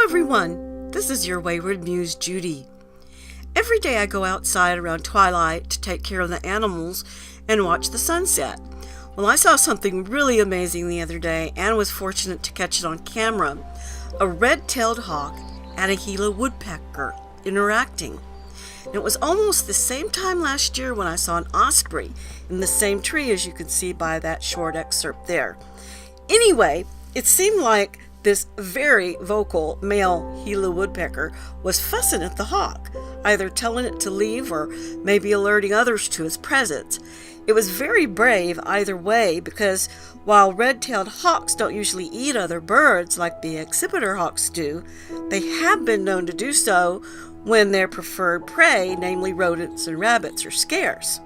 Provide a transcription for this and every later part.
everyone, this is your wayward muse Judy. Every day I go outside around twilight to take care of the animals and watch the sunset. Well, I saw something really amazing the other day and was fortunate to catch it on camera. A red-tailed hawk and a Gila woodpecker interacting. And it was almost the same time last year when I saw an osprey in the same tree, as you can see by that short excerpt there. Anyway, it seemed like this very vocal male Gila woodpecker was fussing at the hawk, either telling it to leave or maybe alerting others to his presence. It was very brave either way, because while red-tailed hawks don't usually eat other birds like the exhibitor hawks do, they have been known to do so when their preferred prey, namely rodents and rabbits, are scarce.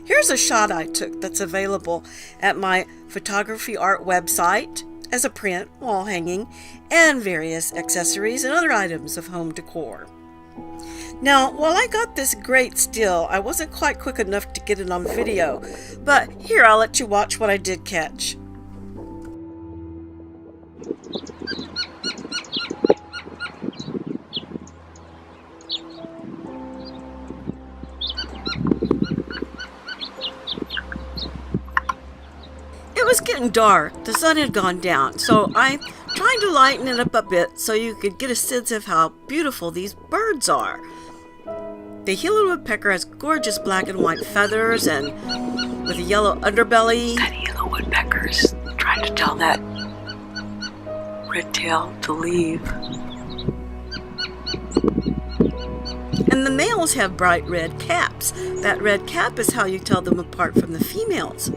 Here's a shot I took that's available at my photography art website as a print, wall hanging, and various accessories and other items of home decor. Now, while I got this great still, I wasn't quite quick enough to get it on video, but here, I'll let you watch what I did catch. It was getting dark, the sun had gone down, so I'm trying to lighten it up a bit so you could get a sense of how beautiful these birds are. The Gila woodpecker has gorgeous black and white feathers and with a yellow underbelly. That Gila woodpecker's trying to tell that red-tail to leave. And the males have bright red caps. That red cap is how you tell them apart from the females.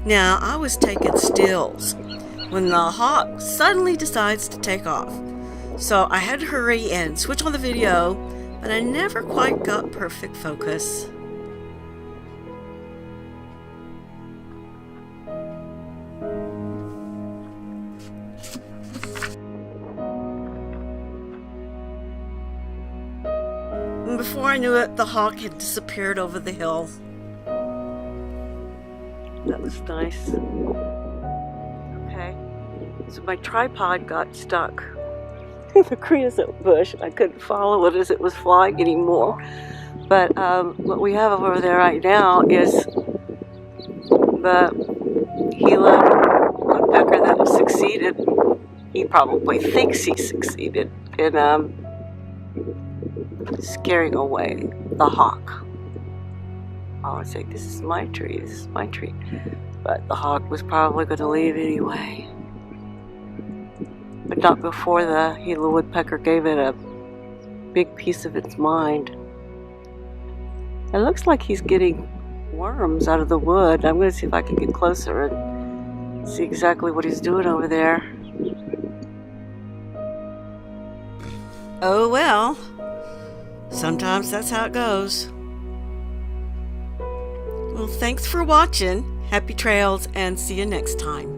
Now, I was taking stills when the hawk suddenly decides to take off. So I had to hurry and switch on the video, but I never quite got perfect focus. And before I knew it, the hawk had disappeared over the hill. That was nice. Okay, so my tripod got stuck in the creosote bush and I couldn't follow it as it was flying anymore. But what we have over there right now is the Gila woodpecker that has succeeded. He probably thinks he succeeded in scaring away the hawk. I would say, this is my tree, But the hawk was probably going to leave anyway. But not before the Gila woodpecker gave it a big piece of its mind. It looks like he's getting worms out of the wood. I'm going to see if I can get closer and see exactly what he's doing over there. Oh well, sometimes that's how it goes. Well, thanks for watching. Happy trails and see you next time.